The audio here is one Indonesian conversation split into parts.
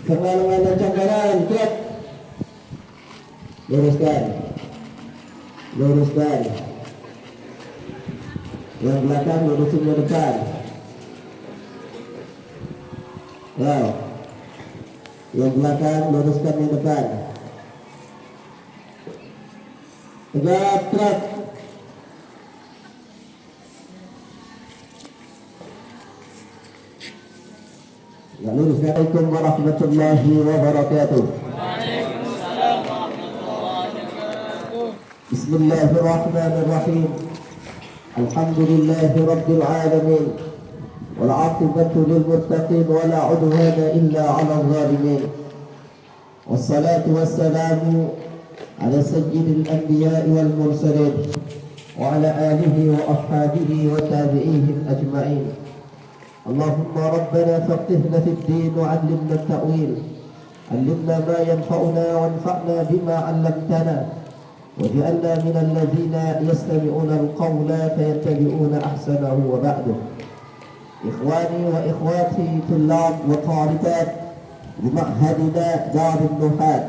Pengalangan cangkaran, cek. Luruskan. Luruskan. Yang belakang lurusin ke depan. Ya. Yang belakang luruskan yang depan. Tegap, truk. Ya, luruskan. Assalamualaikum warahmatullahi wabarakatuh. Waalaikumsalam warahmatullahi wabarakatuh. Bismillahirrahmanirrahim. Alhamdulillahi rabbil alamin. Wal 'aqibatu lil muttaqin wa la 'udwana illa 'alal zalimin. Wassalatu wassalamu ala sayyidil anbiya'i wal mursalin wa ala alihi wa ashabihi wa tabi'ihim ajma'in. Allahumma rabbana faqihna fid din wa 'allimna at-ta'wil. 'Allimna ma yanfa'una wanfa'na bima 'allamtana. وجعلنا من الذين يستمعون القول فيتبعون أحسنه وبعده. إخواني وإخواتي طلاب وطالبات بمعهدنا دار النحاة،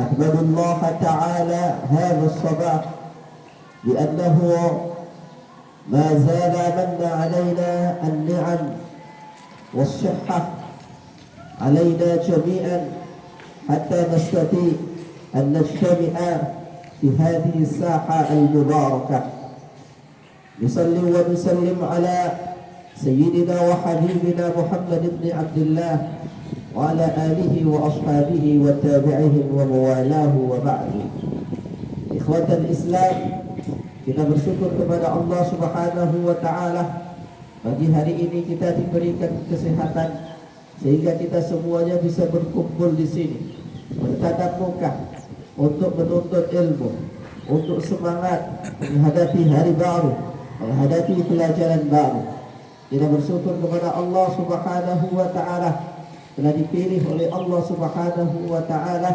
نحمد الله تعالى هذا الصباح لأنه ما زال من علينا النعم والصحة علينا جميعا حتى نستطيع أن نجتمع في هذه الساحة المباركة. نصلي ونسلم على سيدنا وحبيبنا محمد بن عبد الله وعلى آله وأصحابه وتابعهم وموالاه وبعد. إخوة الإسلام, kita bersyukur kepada Allah Subhanahu wa Ta'ala. Pagi hari ini kita diberikan kesehatan sehingga kita semuanya bisa berkumpul di sini bertatap muka untuk menuntut ilmu, untuk semangat menghadapi hari baru, menghadapi pelajaran baru. Kita bersyukur kepada Allah Subhanahu wa Ta'ala telah dipilih oleh Allah Subhanahu wa Ta'ala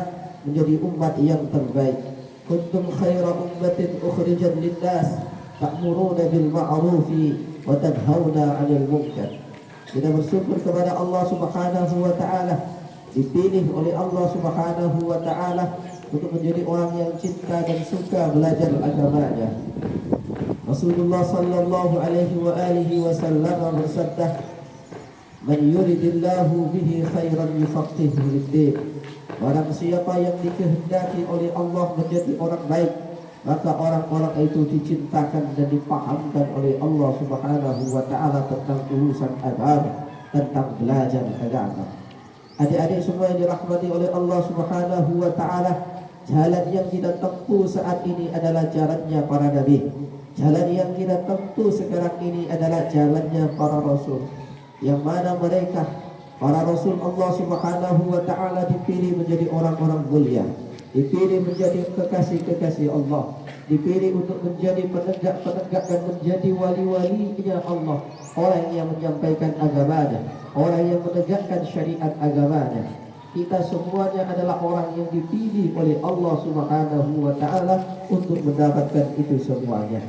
menjadi umat yang terbaik. Kuntum khaira ummatin ukhrijat lin-nas ta'muruna bil ma'rufi wa tanhauna 'anil munkar. Kita bersyukur kepada Allah Subhanahu wa Ta'ala dipilih oleh Allah Subhanahu wa Ta'ala untuk menjadi orang yang cinta dan suka belajar agamanya. Rasulullah sallallahu alaihi wa alihi wasallam bersabda, "Man yuridillahu bihi khairan yufaqqihhu fid-din." Barang siapa yang dikehendaki oleh Allah menjadi orang baik, maka orang-orang itu dicintakan dan dipahamkan oleh Allah Subhanahu wa Ta'ala tentang urusan agama, tentang belajar agama. Adik-adik semua yang dirahmati oleh Allah Subhanahu wa Ta'ala, jalan yang kita tempuh saat ini adalah jalannya para nabi. Jalan yang kita tempuh sekarang ini adalah jalannya para rasul. Yang mana mereka, para rasul Allah Subhanahu wa Ta'ala dipilih menjadi orang-orang mulia, dipilih menjadi kekasih-kekasih Allah, dipilih untuk menjadi penegak-penegak dan menjadi wali-walinya Allah, orang yang menyampaikan agamanya, orang yang menegakkan syariat agamanya. Kita semuanya adalah orang yang dipilih oleh Allah Subhanahu wa Ta'ala untuk mendapatkan itu semuanya.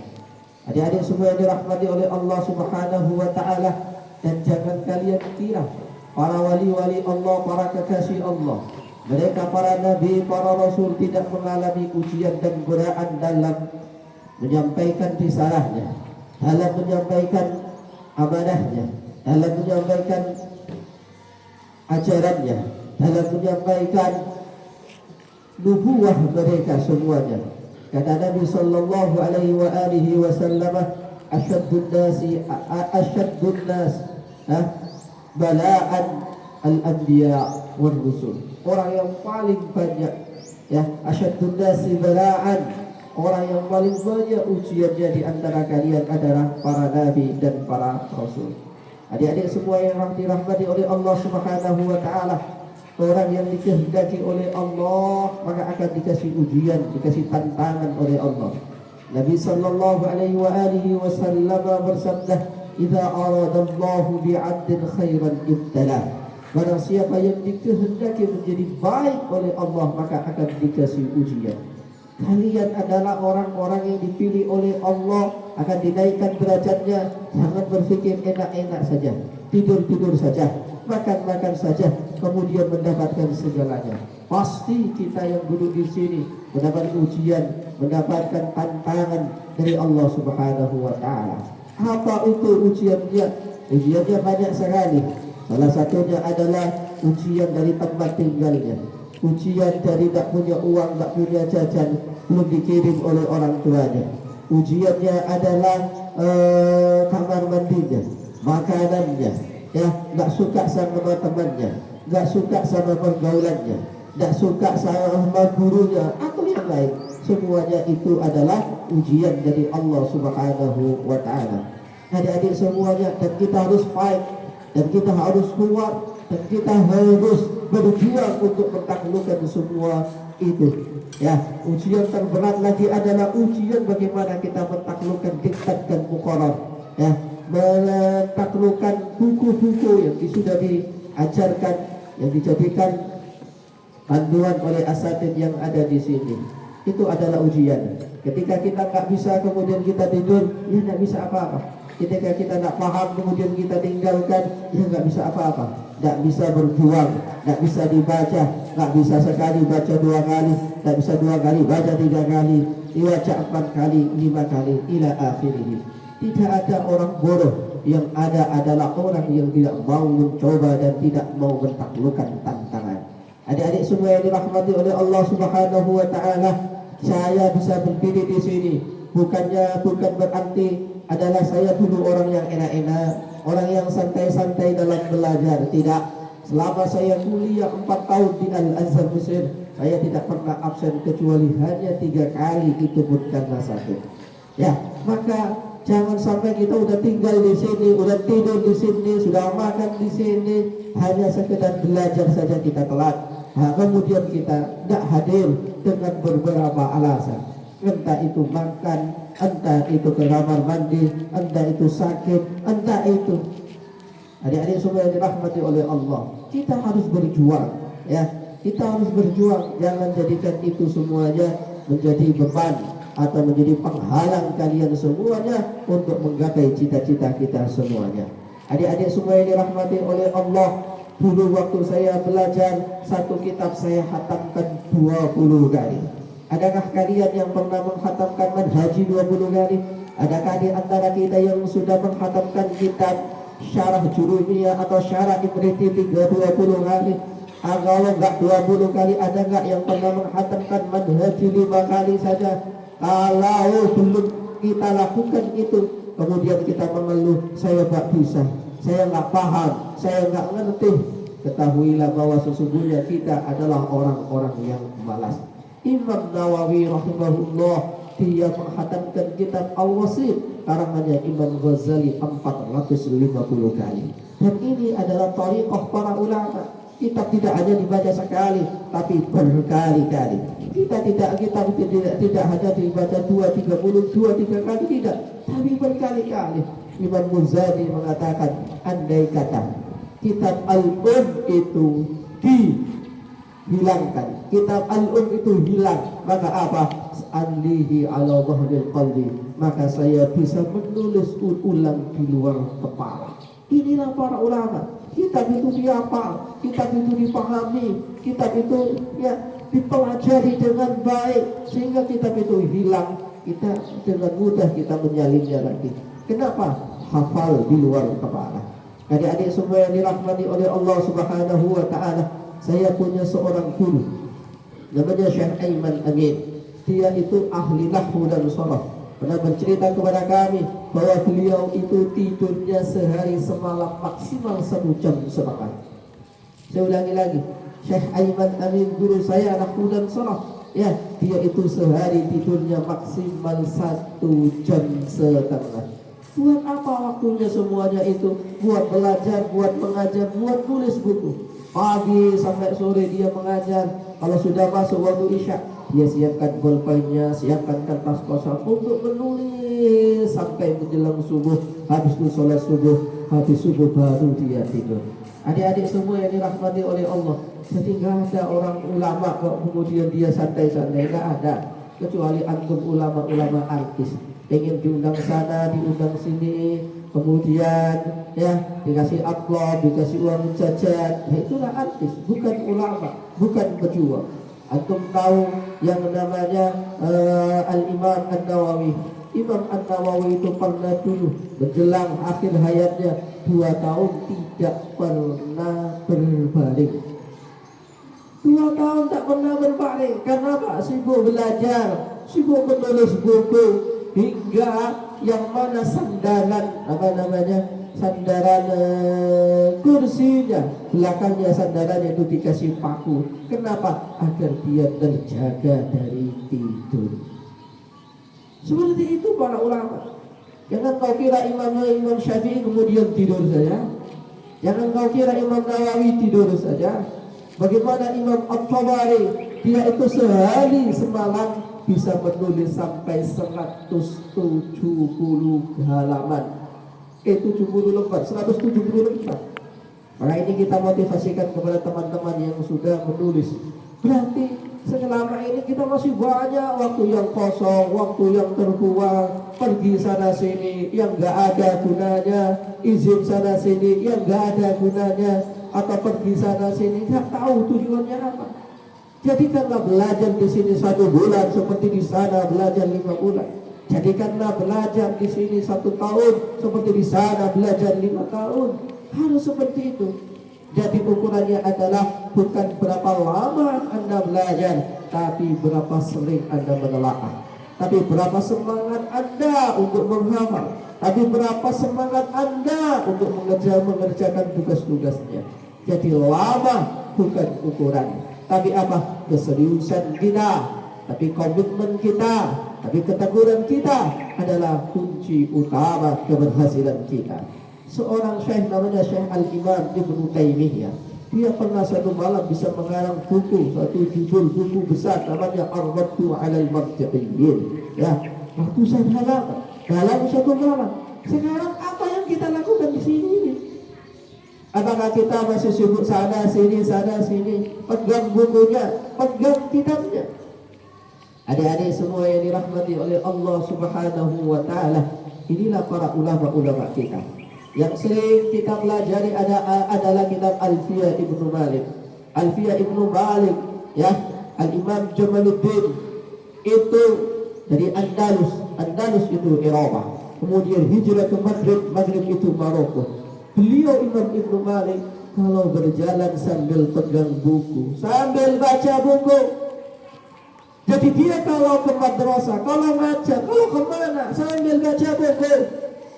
Adik-adik semua yang dirahmati oleh Allah Subhanahu wa Ta'ala, dan jangan kalian kira para wali-wali Allah, para kekasih Allah, mereka para nabi, para rasul tidak mengalami ujian dan godaan dalam menyampaikan risalahnya, dalam menyampaikan amanahnya, dalam menyampaikan ajarannya, dalam menyampaikan nubuwah mereka semuanya. Kata Nabi sallallahu alaihi wa alihi wasallam, asyaddun nas bala'an al-anbiya wal rusul. Orang yang paling banyak, ya, asyaddun nasi bala'an, orang yang paling banyak ujiannya di antara kalian adalah para nabi dan para rasul. Adik-adik semua yang dirahmati oleh Allah Subhanahu wa Ta'ala, orang yang dikehendaki oleh Allah maka akan dikasih ujian, dikasih tantangan oleh Allah. Nabi sallallahu alaihi wa alihi wasallam bersabda, "Idza aradallahu bi'abdin khairan ibtala." Barang siapa yang dikehendaki menjadi baik oleh Allah maka akan dikasih ujian. Kalian adalah orang-orang yang dipilih oleh Allah, akan dinaikkan derajatnya. Jangan berpikir enak-enak saja, tidur-tidur saja. makan-makan saja kemudian mendapatkan segalanya. Pasti kita yang duduk di sini mendapatkan ujian, mendapatkan tantangan dari Allah Subhanahu wa taala. Apa itu ujiannya? Ujiannya banyak sekali. Salah satunya adalah ujian dari tempat tinggalnya. Ujian dari tak punya uang, tak punya jajan, belum dikirim oleh orang tuanya. Ujiannya adalah kamar mandinya, makanannya, ya, nggak suka sama temannya, nggak suka sama pergaulannya, nggak suka sama gurunya atau yang lain. Semuanya itu adalah ujian dari Allah Subhanahu wa taala. Adik-adik semuanya, dan kita harus fight, dan kita harus kuat, dan kita harus berjuang untuk menaklukkan semua itu. Ya, ujian terberat lagi adalah ujian bagaimana kita menaklukkan diktat dan muqarrar. Ya, menaklukkan buku-buku yang sudah diajarkan, yang dijadikan panduan oleh asatidz yang ada di sini. Itu adalah ujian. Ketika kita nggak bisa kemudian kita tidur, ya nggak bisa apa-apa. Ketika kita nggak paham kemudian kita tinggalkan, ya nggak bisa apa-apa. Nggak bisa berjuang, nggak bisa dibaca, nggak bisa sekali baca 2 kali, nggak bisa 2 kali baca 3 kali, dibaca 4 kali, 5 kali, ila akhirih. Tidak ada orang bodoh, yang ada adalah orang yang tidak mau mencoba dan tidak mau menaklukkan tantangan. Adik-adik semua yang dirahmati oleh Allah Subhanahu wa taala, saya bisa berdiri di sini bukan berarti adalah saya dulu orang yang enak-enak, orang yang santai-santai dalam belajar. Tidak. Selama saya kuliah 4 tahun di Al-Azhar Mesir, saya tidak pernah absen kecuali hanya 3 kali, itu pun karena sakit. Ya, maka jangan sampai kita udah tinggal di sini, udah tidur di sini, sudah makan di sini, hanya sekedar belajar saja kita telat. Nah, kemudian kita tidak hadir dengan beberapa alasan. Entah itu makan, entah itu ke kamar mandi, entah itu sakit, entah itu. Adik-adik semua yang dirahmati oleh Allah, kita harus berjuang, ya. Kita harus berjuang. Jangan jadikan itu semuanya menjadi beban atau menjadi penghalang kalian semuanya untuk menggapai cita-cita kita semuanya. Adik-adik semua yang dirahmati oleh Allah, dulu waktu saya belajar, satu kitab saya khatamkan 20 kali. Adakah kalian yang pernah mengkhatamkan Manhaji 20 kali? Adakah di antara kita yang sudah mengkhatamkan kitab Syarah Jurumiyah atau Syarah Ibriti 20 kali? Kalau enggak 20 kali, ada enggak yang pernah mengkhatamkan Manhaji 5 kali saja? Kalau belum kita lakukan itu, kemudian kita mengeluh, saya enggak bisa, saya enggak paham, saya enggak ngerti, ketahuilah bahwa sesungguhnya kita adalah orang-orang yang malas. Imam Nawawi rahimahullah, dia menghatamkan kitab Al-Wasit karangannya Imam Ghazali 450 kali. Dan ini adalah thariqah para ulama. Kitab tidak hanya dibaca sekali, tapi berkali-kali. Kita tidak hanya dibaca 2-3 kali, tidak, tapi berkali-kali. Imam Ghazali mengatakan, andai kata kitab itu dihilangkan, kitab itu hilang, maka apa? Anlihi ala dhahril qalbi, maka saya bisa menulis ulang di luar kepala. Inilah para ulama. Kitab itu dihafal, kitab itu dipahami, kitab itu ya dipelajari dengan baik, sehingga kitab itu hilang, kita dengan mudah kita menyalinnya lagi. Kenapa? Hafal di luar kepala. Adik-adik semua yang dirahmati oleh Allah Subhanahu wa taala, saya punya seorang guru namanya Syekh Aiman Amin. Dia itu ahli nahwu dan sharaf. Pernah bercerita kepada kami bahwa beliau itu tidurnya sehari semalam maksimal 1,5 jam. Saya ulangi lagi, Syekh Aiman Amin guru saya nahwu dan sharaf, ya, dia itu sehari tidurnya maksimal 1,5 jam. Buat apa waktunya semuanya itu? Buat belajar, buat mengajar, buat tulis buku. Pagi sampai sore dia mengajar. Kalau sudah masuk waktu isya, dia siapkan bolpennya, siapkan kertas kosong untuk menulis sampai menjelang subuh. Habis itu sholat subuh, habis subuh baru dia tidur. Adik-adik semua yang dirahmati oleh Allah, jadi nggak ada orang ulama kok kemudian dia santai-santai, nggak ada. Kecuali antum ulama-ulama artis, pengen diundang sana, diundang sini, kemudian ya dikasih amplop, dikasih uang jajan. Nah, itulah artis, bukan ulama, bukan pejuang. Antum tahu yang namanya Al-Imam An-Nawawi. Imam An-Nawawi itu pernah dulu menjelang akhir hayatnya 2 tahun tidak pernah berbalik. 2 tahun tak pernah berbalik. Kenapa? Sibuk belajar, sibuk menulis buku, hingga yang mana sandaran sandaran kursinya, belakangnya sandarannya itu dikasih paku. Kenapa? Agar dia terjaga dari tidur. Seperti itu para ulama. Jangan kau kira Imam Syafi'i kemudian tidur saja. Jangan kau kira Imam Nawawi tidur saja. Bagaimana Imam At-Tabari, dia itu sehari semalam bisa menulis sampai 170 halaman. 70 lembar, 170 lembar. Maka ini kita motivasikan kepada teman-teman yang sudah menulis. Berarti selama ini kita masih banyak waktu yang kosong, waktu yang terbuang, pergi sana sini yang gak ada gunanya, izin sana sini yang gak ada gunanya, atau pergi sana sini gak tahu tujuannya apa. Jadikanlah belajar di sini 1 bulan seperti di sana belajar 5 bulan. Jadikanlah belajar di sini 1 tahun seperti di sana belajar 5 tahun. Harus seperti itu. Jadi ukurannya adalah bukan berapa lama Anda belajar, tapi berapa sering Anda menelaah. Tapi berapa semangat Anda untuk menghafal. Tapi berapa semangat Anda untuk mengerjakan tugas-tugasnya. Jadi lama bukan ukuran, tapi apa? Keseriusan kita, tapi komitmen kita, tapi keteguhan kita adalah kunci utama keberhasilan kita. Seorang syekh namanya Syekh Al-Imam Ibnu Taimiyah, dia pernah satu malam bisa mengarang buku, satu judul buku besar namanya Ar-Raddu 'alal Mubtadi'in, ya, ratusan halaman dalam satu malam. Sekarang apa yang kita lakukan di sini ini? Apakah kita masih sibuk sana sini, pegang bukunya, pegang kitabnya? Adik-adik semua yang dirahmati oleh Allah Subhanahu wa taala, inilah para ulama-ulama kita. Yang sering kita pelajari adalah kitab Alfiyah Ibnu Malik. Alfiyah Ibnu Malik, ya, Al-Imam Jamaluddin itu dari Andalus. Andalus itu Eropa. Kemudian hijrah ke Maghrib, Maghrib itu Maroko. Beliau Imam Ibnu Malik kalau berjalan sambil pegang buku, sambil baca buku. Jadi dia kalau ke madrasah, kalau ngajar, kalau kemana sambil baca buku.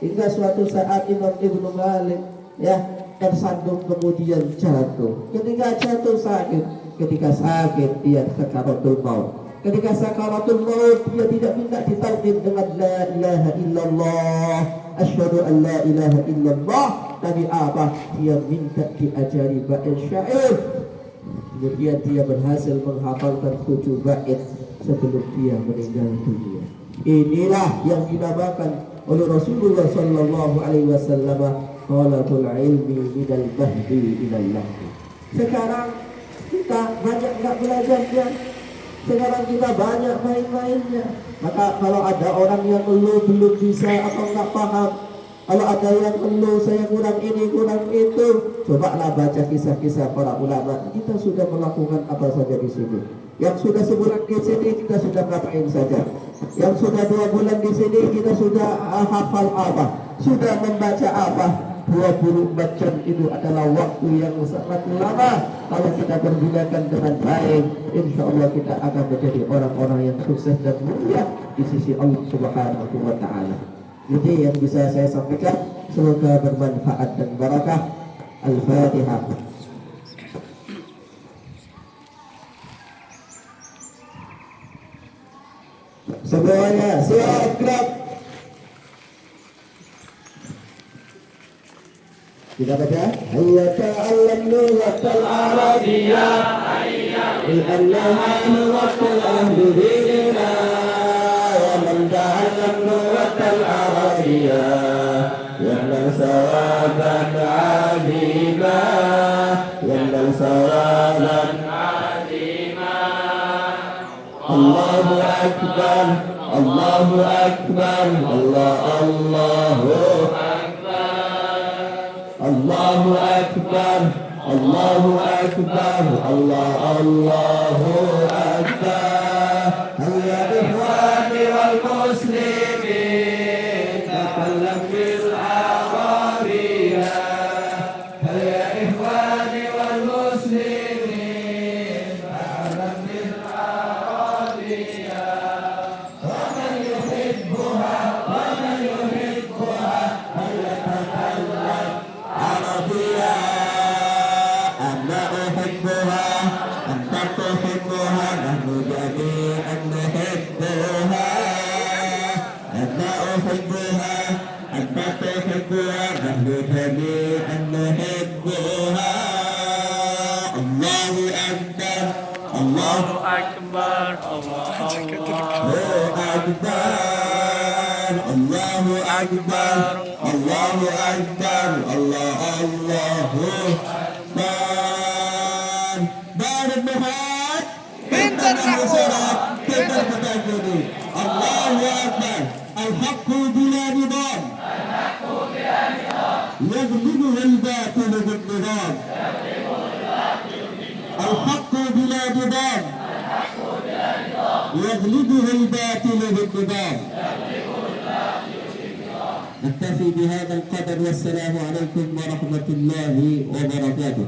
Hingga suatu saat Imam Ibnu Malik, ya, tersandung kemudian jatuh. Ketika jatuh sakit, ketika sakit dia sakaratul maut. Ketika sakaratul maut dia tidak minta ditalqin dengan la ilaha illallah, asyhadu an la ilaha illallah, tapi apa? Dia minta diajari bait syair. Kemudian dia berhasil menghafalkan 7 bait sebelum dia meninggal dunia. Inilah yang dinamakan oleh Rasulullah sallallahu alaihi wasallam talabul ilmi minal bahdi ilal lahdi. Sekarang kita banyak enggak belajarnya. Sekarang kita banyak main-mainnya. Maka kalau ada orang yang belum bisa atau enggak paham, kalau ada yang saya kurang ini, kurang itu, cobalah baca kisah-kisah para ulama. Kita sudah melakukan apa saja di sini. Yang sudah sebulan di sini kita sudah ngapain saja. Yang sudah 2 bulan di sini kita sudah hafal apa, sudah membaca apa. 24 jam itu adalah waktu yang sangat lama. Kalau kita pergunakan dengan baik, insya Allah kita akan menjadi orang-orang yang sukses dan mulia di sisi Allah Subhanahu wa taala. Ini yang bisa saya sampaikan, semoga bermanfaat dan barakah. Al-Fatihah. Semuanya siap gerak. Kita baca hayya ta'allam lughatal arabiyyah li'annaha lughatul ahli dinina wa man ta'allam lughatal arabiyyah ya'lam sawaban 'azima ya'lam sawaban 'azima. Allahu akbar, Allahu akbar, Allahu akbar. الله أكبر الله أكبر الله الله أكبر يا إخواني والمسلمين تكلم بالعربية يا إخواني والمسلمين تكلم بالعربية ومن يحبها فليتكلم عربية أنا أحبها أنت تحبها نحن جميعا نحبها أنا أحبها أنت تحبها نحن جميعا نحبها الله أكبر الله أكبر الله أكبر الله أكبر الله أكبر الله أكبر بارك بهاد بنت الرحمن الله أكبر الحق بلا نظام يغلبه الباطل بالنظام الحق بلا نظام يغلبه الباطل بالنظام نكتفي بهذا القدر والسلام عليكم ورحمة الله وبركاته.